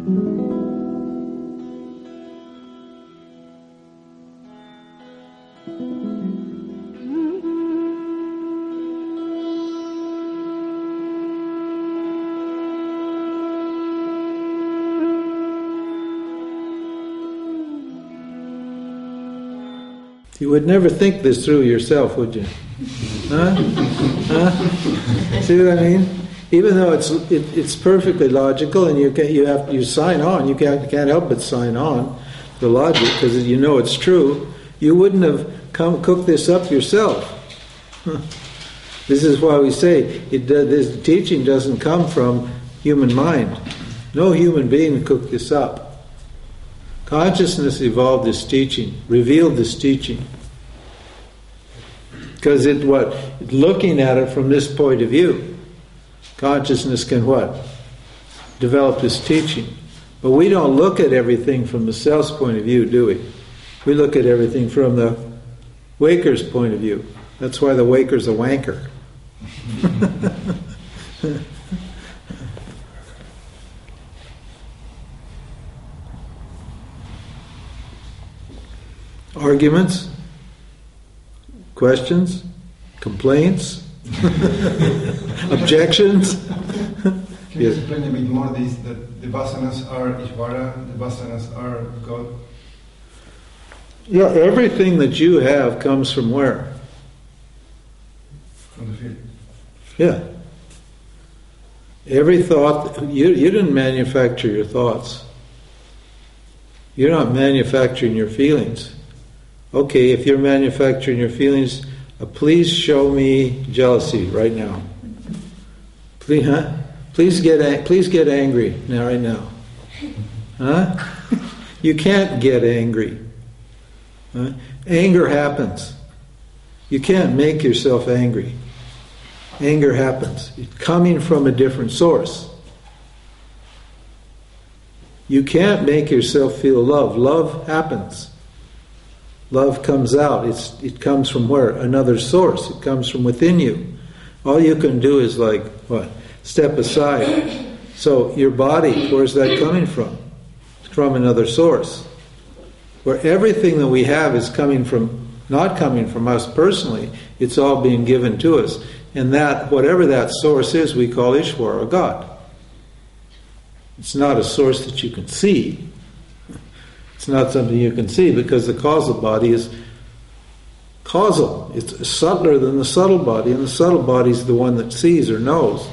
You would never think this through yourself, would you? Huh? Huh? See what I mean? Even though it's perfectly logical, and you sign on, you can't help but sign on the logic because you know it's true. You wouldn't have cooked this up yourself. This is why we say this teaching doesn't come from human mind. No human being cooked this up. Consciousness evolved this teaching, revealed this teaching. Because looking at it from this point of view, consciousness can what? Develop this teaching. But we don't look at everything from the self's point of view, do we? We look at everything from the waker's point of view. That's why the waker's a wanker. Arguments? Questions? Complaints? Objections? Can you explain a bit more this, that the vasanas are Ishvara, the vasanas are God? Yeah, everything that you have comes from where? From the field. Yeah. Every thought, you didn't manufacture your thoughts. You're not manufacturing your feelings. Okay, if you're manufacturing your feelings, please show me jealousy right now. Please, huh? Please get angry now, right now. Huh? You can't get angry. Huh? Anger happens. You can't make yourself angry. Anger happens. It's coming from a different source. You can't make yourself feel love. Love happens. Love comes out. It comes from where? Another source. It comes from within you. All you can do is what? Step aside. So your body, where's that coming from? It's from another source. Where everything that we have is coming from, not coming from us personally, it's all being given to us. And that, whatever that source is, we call Ishvara, or God. It's not a source that you can see. It's not something you can see because the causal body is causal. It's subtler than the subtle body, and the subtle body is the one that sees or knows.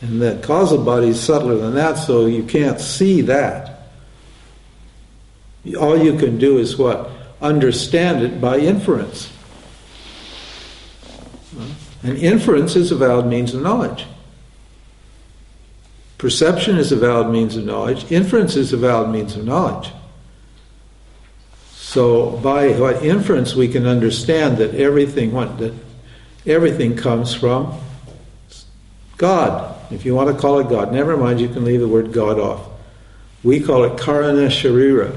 And the causal body is subtler than that, so you can't see that. All you can do is what? Understand it by inference. And inference is a valid means of knowledge. Perception is a valid means of knowledge. Inference is a valid means of knowledge. So by what inference we can understand that everything comes from God. If you want to call it God, never mind, you can leave the word God off. We call it Karana Sharira.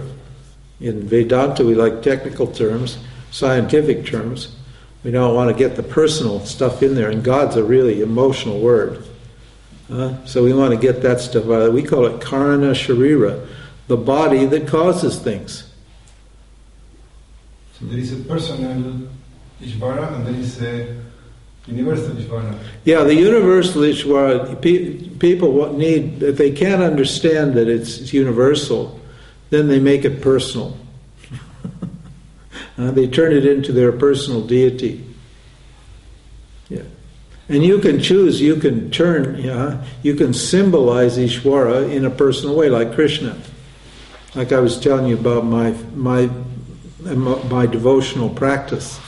In Vedanta we like technical terms, scientific terms. We don't want to get the personal stuff in there, and God's a really emotional word. So we want to get that stuff out of it. We call it Karana Sharira, the body that causes things. So there is a personal Ishvara and there is a universal Ishvara. Yeah, the universal Ishvara, people need, if they can't understand that it's universal, then they make it personal. They turn it into their personal deity. Yeah. And you can choose, you can turn, you can symbolize Ishvara in a personal way, like Krishna. Like I was telling you about my devotional practice.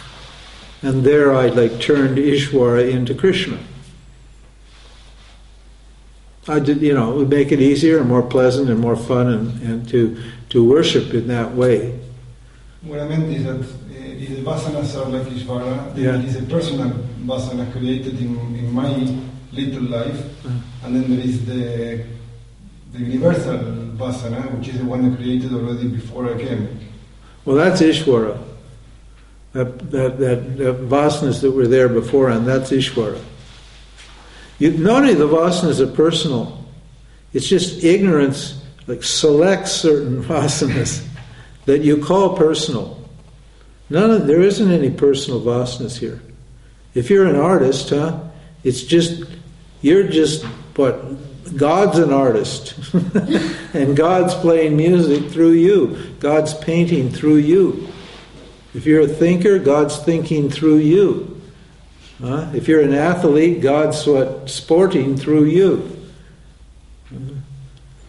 And there I turned Ishvara into Krishna. I did, it would make it easier and more pleasant and more fun and to worship in that way. What I meant is that if the vasanas are like Ishvara, then it is a personal vasana created in my little life, and then there is the universal vasana, which is the one created already before I came. Well, that's Ishvara. That vasanas that were there before, and that's Ishvara. Not only the vasanas are personal, it's just ignorance like select certain vasanas that you call personal. There isn't any personal vasanas here. If you're an artist, it's just, you're just, God's an artist. And God's playing music through you. God's painting through you. If you're a thinker, God's thinking through you. If you're an athlete, God's sporting through you.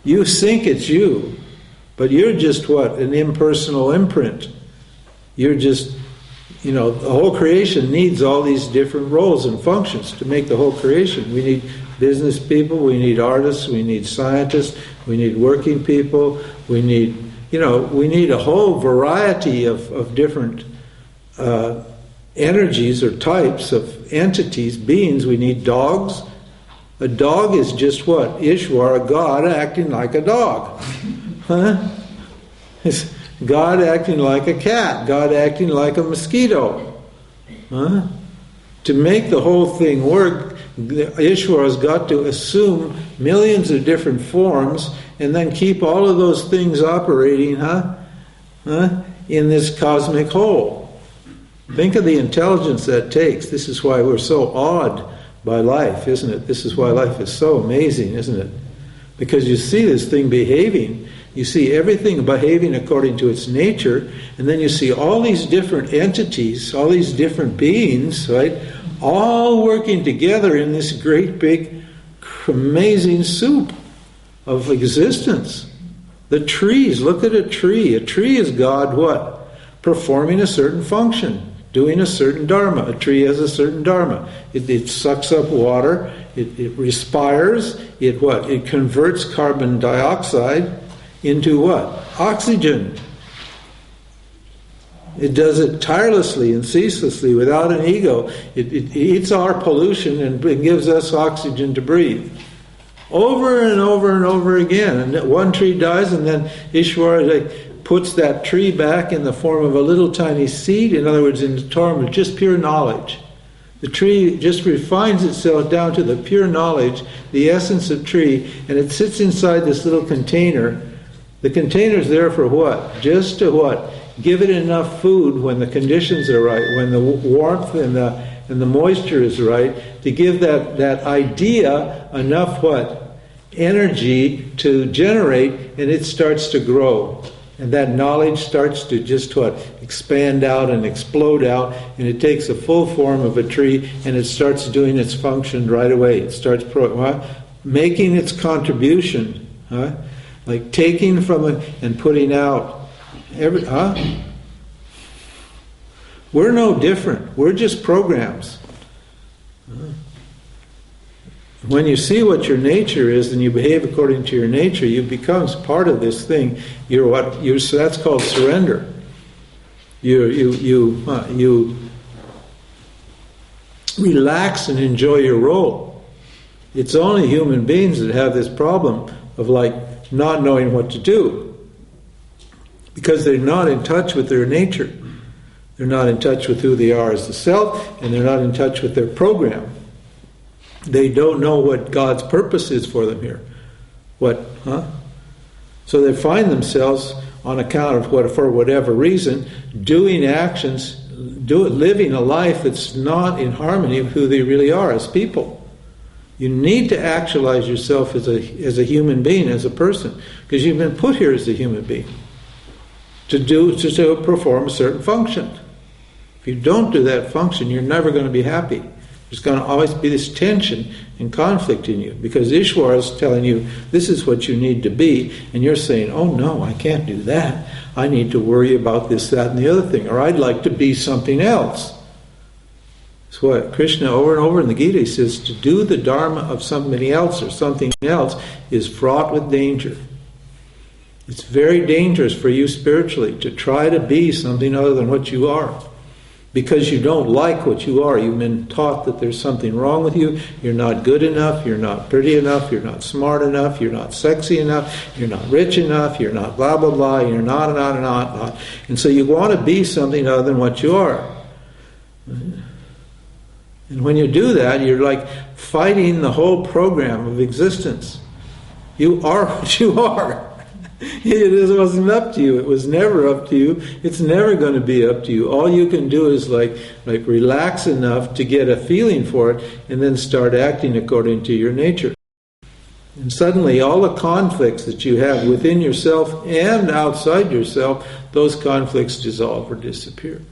You think it's you, but you're just an impersonal imprint. You're just, the whole creation needs all these different roles and functions to make the whole creation. We need business people, we need artists, we need scientists, we need working people, we need a whole variety of different energies or types of entities, beings. We need dogs. A dog is just what? Ishvara, God acting like a dog. It's God acting like a cat, God acting like a mosquito. To make the whole thing work, Ishvara's got to assume millions of different forms and then keep all of those things operating in this cosmic whole. Think of the intelligence that takes. This is why we're so awed by life, isn't it? This is why life is so amazing, isn't it? Because you see this thing behaving, you see everything behaving according to its nature, and then you see all these different entities, all these different beings, right, all working together in this great big amazing soup of existence. The trees, look at a tree. A tree is God what? Performing a certain function, doing a certain dharma. A tree has a certain dharma. It sucks up water, it respires, it converts carbon dioxide into what? Oxygen. It does it tirelessly and ceaselessly without an ego. It eats our pollution and gives us oxygen to breathe. Over and over and over again. And one tree dies, and then Ishvara puts that tree back in the form of a little tiny seed, in other words, in the form of just pure knowledge. The tree just refines itself down to the pure knowledge, the essence of tree, and it sits inside this little container. The container's there for what? Just to what? Give it enough food when the conditions are right, when the warmth and the moisture is right, to give that idea enough what? Energy to generate, and it starts to grow. And that knowledge starts to just what? Expand out and explode out, and it takes the full form of a tree, and it starts doing its function right away. It starts making its contribution, like taking from it and putting out. We're no different. We're just programs. When you see what your nature is and you behave according to your nature, you become part of this thing. So that's called surrender. You relax and enjoy your role. It's only human beings that have this problem of not knowing what to do, because they're not in touch with their nature. They're not in touch with who they are as the self, and they're not in touch with their program. They don't know what God's purpose is for them here. So they find themselves, on account of for whatever reason, doing actions, living a life that's not in harmony with who they really are as people. You need to actualize yourself as a human being, as a person, because you've been put here as a human being to perform a certain function. If you don't do that function, you're never going to be happy. There's going to always be this tension and conflict in you, because Ishvara is telling you this is what you need to be, and you're saying, oh no, I can't do that. I need to worry about this, that, and the other thing, or I'd like to be something else. That's what Krishna over and over in the Gita says, to do the dharma of somebody else or something else is fraught with danger. It's very dangerous for you spiritually to try to be something other than what you are. Because you don't like what you are. You've been taught that there's something wrong with you. You're not good enough. You're not pretty enough. You're not smart enough. You're not sexy enough. You're not rich enough. You're not blah, blah, blah. You're not. And so you want to be something other than what you are. And when you do that, you're like fighting the whole program of existence. You are what you are. It wasn't up to you. It was never up to you. It's never going to be up to you. All you can do is like relax enough to get a feeling for it, and then start acting according to your nature. And suddenly all the conflicts that you have within yourself and outside yourself, those conflicts dissolve or disappear.